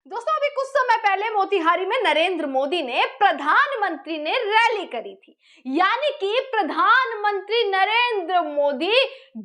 दोस्तों अभी कुछ समय पहले मोतिहारी में नरेंद्र मोदी ने प्रधानमंत्री ने रैली करी थी। यानी कि प्रधानमंत्री नरेंद्र मोदी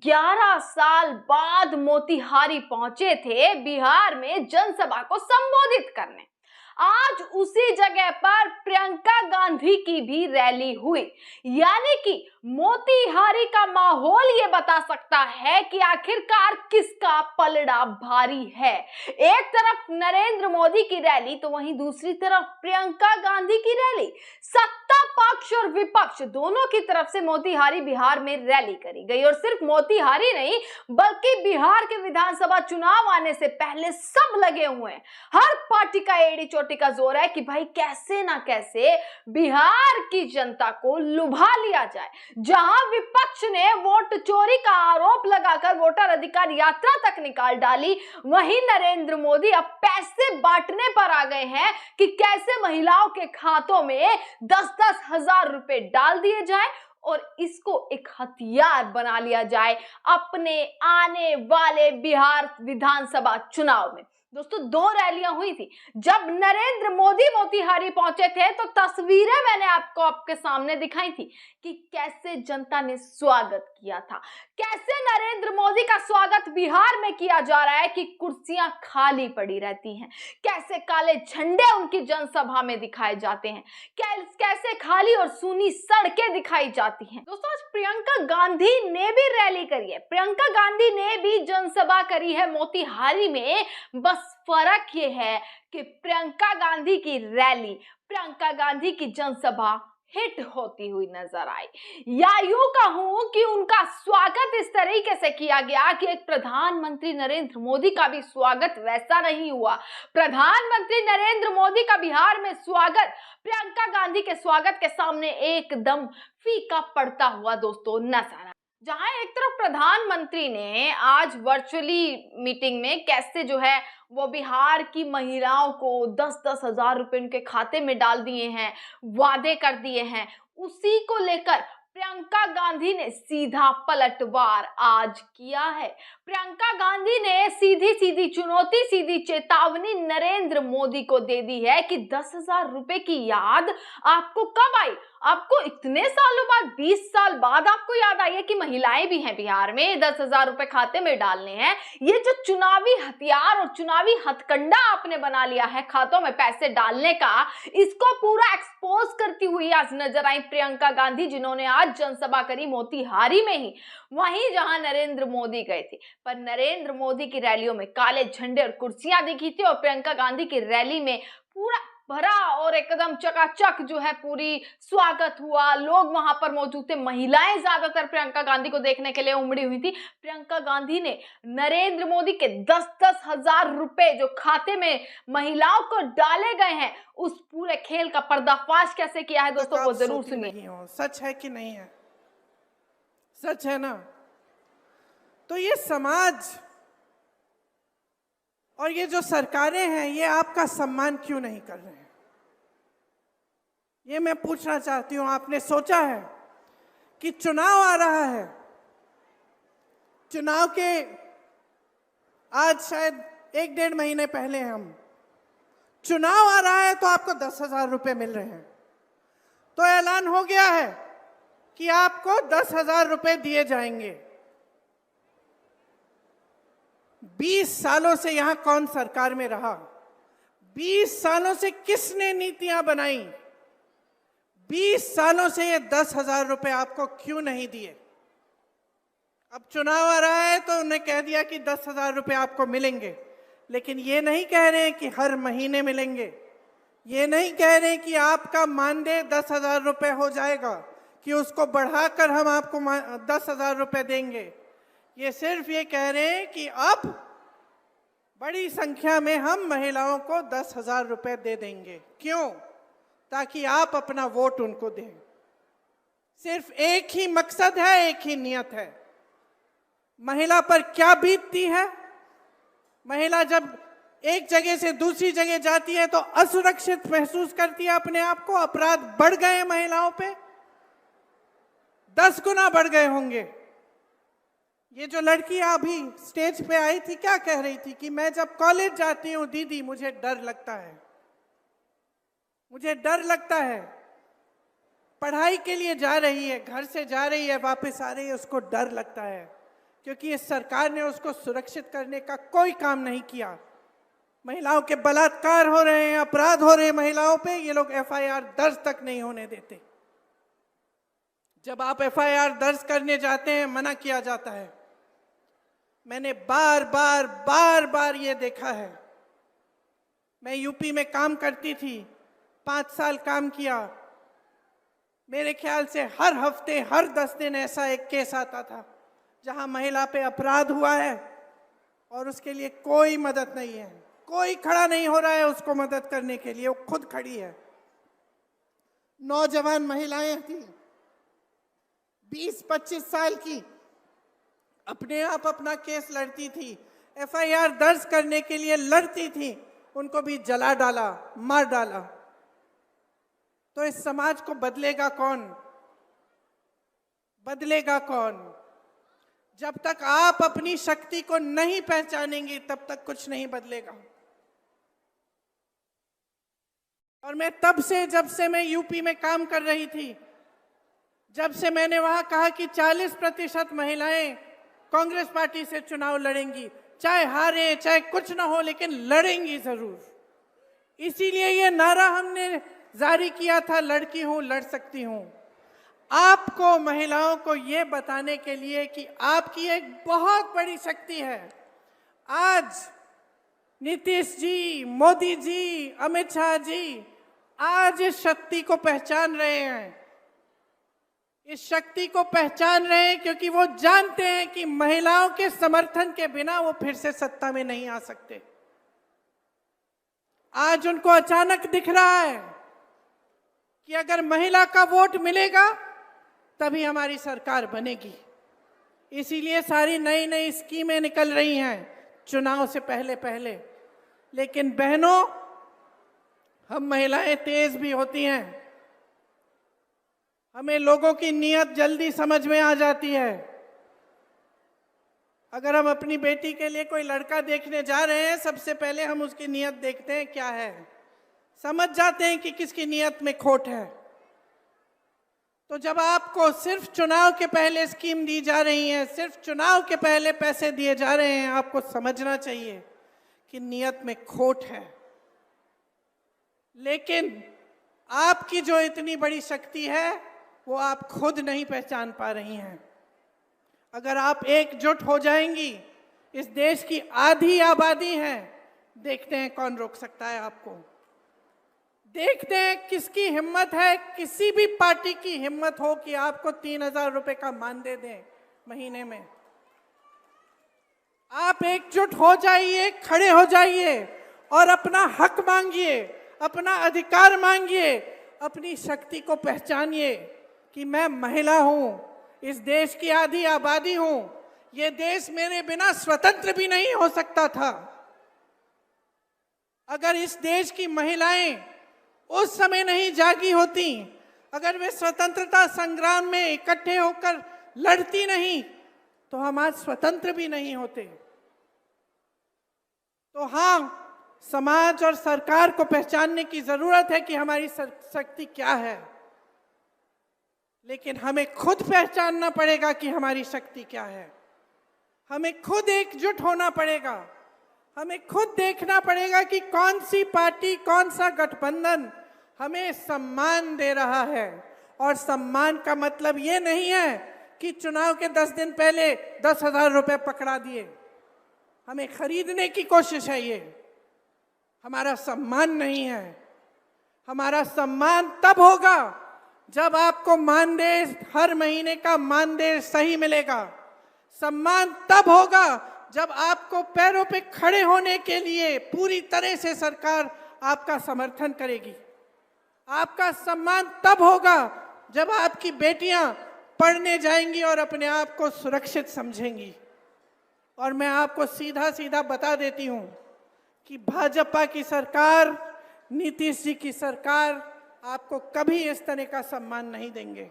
11 साल बाद मोतिहारी पहुंचे थे बिहार में जनसभा को संबोधित करने। आज उसी जगह पर प्रियंका गांधी की भी रैली हुई। यानी कि मोतिहारी का माहौल ये बता सकता है कि आखिरकार किसका पलड़ा भारी है। एक तरफ नरेंद्र मोदी की रैली तो वहीं दूसरी तरफ प्रियंका गांधी की रैली। सत्ता पक्ष और विपक्ष दोनों की तरफ से मोतिहारी बिहार में रैली करी गई। और सिर्फ मोतिहारी नहीं बल्कि बिहार के विधानसभा चुनाव आने से पहले सब लगे हुए हैं। हर पार्टी का एड़ी चोटी का जोर है कि भाई कैसे ना कैसे बिहार की जनता को लुभा लिया जाए। जहां विपक्ष ने वोट चोरी का आरोप लगाकर वोटर अधिकार यात्रा तक निकाल डाली, वहीं नरेंद्र मोदी अब पैसे बांटने पर आ गए हैं कि कैसे महिलाओं के खातों में 10-10 हजार रुपए डाल दिए जाए और इसको एक हथियार बना लिया जाए अपने आने वाले बिहार विधानसभा चुनाव में। दोस्तों दो रैलियां हुई थी। जब नरेंद्र मोदी मोतिहारी पहुंचे थे तो तस्वीरें मैंने आपके सामने दिखाई थी कि कैसे जनता ने स्वागत किया था, कैसे नरेंद्र मोदी का स्वागत बिहार में किया जा रहा है कि कुर्सियां खाली पड़ी रहती हैं, कैसे काले झंडे उनकी जनसभा में दिखाए जाते हैं, कैसे खाली और सूनी सड़कें दिखाई जाती हैं। दोस्तों आज प्रियंका गांधी ने भी रैली करी है, प्रियंका गांधी ने भी जनसभा करी है मोतिहारी में। बस फर्क ये है कि प्रियंका गांधी की रैली, प्रियंका गांधी की जनसभा हिट होती हुई नजर आई। या यूं कहूं कि उनका स्वागत इस तरीके से किया गया कि एक प्रधानमंत्री नरेंद्र मोदी का भी स्वागत वैसा नहीं हुआ। प्रधानमंत्री नरेंद्र मोदी का बिहार में स्वागत प्रियंका गांधी के स्वागत के सामने एकदम फीका पड़ता हुआ दोस्तों नजर आया। जहां एक तरफ प्रधानमंत्री ने आज वर्चुअली मीटिंग में कैसे जो है वो बिहार की महिलाओं को 10-10 हजार रुपए उनके खाते में डाल दिए हैं, वादे कर दिए हैं, उसी को लेकर प्रियंका गांधी ने सीधा पलटवार आज किया है। प्रियंका गांधी ने सीधी सीधी चुनौती, सीधी चेतावनी नरेंद्र मोदी को दे दी है कि 10,000 रुपए की याद आपको कब आई? आपको इतने सालों बाद, 20 साल बाद आपको याद आई है कि महिलाएं भी हैं बिहार में, 10,000 रुपए खाते में डालने हैं। ये जो चुनावी हथियार और चुनावी हथकंडा आपने बना लिया है खातों में पैसे डालने का, इसको पूरा एक्सपोज करती हुई आज नजर आई प्रियंका गांधी, जिन्होंने आज जनसभा करी मोतिहारी में ही, वहीं जहां नरेंद्र मोदी गए थे। पर नरेंद्र मोदी की रैलियों में काले झंडे और कुर्सियां दिखी थी और प्रियंका गांधी की रैली में पूरा भरा और एकदम चकाचक जो है पूरी स्वागत हुआ। लोग वहां पर मौजूद थे, महिलाएं ज्यादातर प्रियंका गांधी को देखने के लिए उमड़ी हुई थी। प्रियंका गांधी ने नरेंद्र मोदी के 10-10 हजार रुपए जो खाते में महिलाओं को डाले गए हैं, उस पूरे खेल का पर्दाफाश कैसे किया है दोस्तों वो जरूर सुनिए। सच है कि नहीं है? सच है ना? तो ये समाज और ये जो सरकारें हैं ये आपका सम्मान क्यों नहीं कर रहे हैं? ये मैं पूछना चाहती हूं। आपने सोचा है कि चुनाव आ रहा है, चुनाव के आज शायद 1-1.5 महीने पहले हम चुनाव आ रहा है तो आपको 10,000 रुपए मिल रहे हैं, तो ऐलान हो गया है कि आपको 10,000 रुपए दिए जाएंगे। 20 सालों से यहां कौन सरकार में रहा? 20 सालों से किसने नीतियां बनाई? 20 सालों से ये 10,000 रुपए आपको क्यों नहीं दिए? अब चुनाव आ रहा है तो उन्हें कह दिया कि 10,000 रुपए आपको मिलेंगे, लेकिन ये नहीं कह रहे कि हर महीने मिलेंगे। ये नहीं कह रहे कि आपका मानदेय 10,000 रुपए हो जाएगा, कि उसको बढ़ाकर हम आपको 10,000 रुपए देंगे। ये सिर्फ ये कह रहे हैं कि अब बड़ी संख्या में हम महिलाओं को 10,000 रुपए दे देंगे। क्यों? ताकि आप अपना वोट उनको दें। सिर्फ एक ही मकसद है, एक ही नियत है। महिला पर क्या बीतती है? महिला जब एक जगह से दूसरी जगह जाती है तो असुरक्षित महसूस करती है अपने आप को। अपराध बढ़ गए महिलाओं पे, 10 गुना बढ़ गए होंगे। ये जो लड़कियां अभी स्टेज पे आई थी, क्या कह रही थी कि मैं जब कॉलेज जाती हूँ दीदी मुझे डर लगता है, मुझे डर लगता है। पढ़ाई के लिए जा रही है, घर से जा रही है, वापस आ रही है, उसको डर लगता है क्योंकि इस सरकार ने उसको सुरक्षित करने का कोई काम नहीं किया। महिलाओं के बलात्कार हो रहे हैं, अपराध हो रहे हैं महिलाओं पे, ये लोग एफआईआर दर्ज तक नहीं होने देते। जब आप एफआईआर दर्ज करने जाते हैं मना किया जाता है। मैंने बार बार ये देखा है। मैं यूपी में काम करती थी, 5 साल काम किया। मेरे ख्याल से हर हफ्ते, हर 10 दिन ऐसा एक केस आता था जहां महिला पे अपराध हुआ है और उसके लिए कोई मदद नहीं है, कोई खड़ा नहीं हो रहा है उसको मदद करने के लिए, वो खुद खड़ी है। नौजवान महिलाएं थी, 20-25 साल की, अपने आप अपना केस लड़ती थी, एफआईआर दर्ज करने के लिए लड़ती थी, उनको भी जला डाला, मार डाला। तो इस समाज को बदलेगा कौन? बदलेगा कौन? जब तक आप अपनी शक्ति को नहीं पहचानेंगे तब तक कुछ नहीं बदलेगा। और मैं तब से, जब से मैं यूपी में काम कर रही थी, जब से मैंने वहां कहा कि 40% महिलाएं कांग्रेस पार्टी से चुनाव लड़ेंगी, चाहे हारे चाहे कुछ ना हो लेकिन लड़ेंगी जरूर। इसीलिए ये नारा हमने जारी किया था, लड़की हूं लड़ सकती हूं। आपको, महिलाओं को ये बताने के लिए कि आपकी एक बहुत बड़ी शक्ति है। आज नीतीश जी, मोदी जी, अमित शाह जी आज इस शक्ति को पहचान रहे हैं। इस शक्ति को पहचान रहे हैं क्योंकि वो जानते हैं कि महिलाओं के समर्थन के बिना वो फिर से सत्ता में नहीं आ सकते। आज उनको अचानक दिख रहा है कि अगर महिला का वोट मिलेगा तभी हमारी सरकार बनेगी। इसीलिए सारी नई नई स्कीमें निकल रही हैं चुनाव से पहले पहले। लेकिन बहनों, हम महिलाएं तेज भी होती हैं, हमें लोगों की नीयत जल्दी समझ में आ जाती है। अगर हम अपनी बेटी के लिए कोई लड़का देखने जा रहे हैं, सबसे पहले हम उसकी नीयत देखते हैं क्या है, समझ जाते हैं कि किसकी नीयत में खोट है। तो जब आपको सिर्फ चुनाव के पहले स्कीम दी जा रही है, सिर्फ चुनाव के पहले पैसे दिए जा रहे हैं, आपको समझना चाहिए कि नीयत में खोट है। लेकिन आपकी जो इतनी बड़ी शक्ति है वो आप खुद नहीं पहचान पा रही हैं। अगर आप एकजुट हो जाएंगी, इस देश की आधी आबादी है, देखते हैं कौन रोक सकता है आपको। देखते हैं किसकी हिम्मत है, किसी भी पार्टी की हिम्मत हो कि आपको 3000 रुपए का मानदेय दें महीने में। आप एकजुट हो जाइए, खड़े हो जाइए और अपना हक मांगिए, अपना अधिकार मांगिए, अपनी शक्ति को पहचानिए कि मैं महिला हूं, इस देश की आधी आबादी हूं, ये देश मेरे बिना स्वतंत्र भी नहीं हो सकता था। अगर इस देश की महिलाएं उस समय नहीं जागी होती, अगर वे स्वतंत्रता संग्राम में इकट्ठे होकर लड़ती नहीं, तो हम आज स्वतंत्र भी नहीं होते। तो हाँ, समाज और सरकार को पहचानने की जरूरत है कि हमारी शक्ति क्या है, लेकिन हमें खुद पहचानना पड़ेगा कि हमारी शक्ति क्या है। हमें खुद एकजुट होना पड़ेगा, हमें खुद देखना पड़ेगा कि कौन सी पार्टी, कौन सा गठबंधन हमें सम्मान दे रहा है। और सम्मान का मतलब ये नहीं है कि चुनाव के 10 दिन पहले 10,000 रुपए पकड़ा दिए, हमें खरीदने की कोशिश है। ये हमारा सम्मान नहीं है। हमारा सम्मान तब होगा जब आपको मानदेय, हर महीने का मानदेय सही मिलेगा। सम्मान तब होगा जब आपको पैरों पे खड़े होने के लिए पूरी तरह से सरकार आपका समर्थन करेगी। आपका सम्मान तब होगा जब आपकी बेटियां पढ़ने जाएंगी और अपने आप को सुरक्षित समझेंगी। और मैं आपको सीधा सीधा बता देती हूं कि भाजपा की सरकार, नीतीश जी की सरकार आपको कभी इस तरह का सम्मान नहीं देंगे।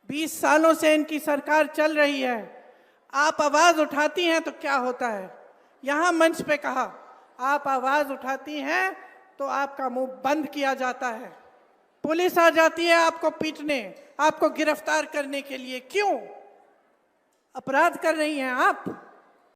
20 सालों से इनकी सरकार चल रही है। आप आवाज उठाती हैं तो क्या होता है? यहां मंच पे कहा, आप आवाज उठाती हैं तो आपका मुंह बंद किया जाता है, पुलिस आ जाती है आपको पीटने, आपको गिरफ्तार करने के लिए। क्यों? अपराध कर रही हैं आप।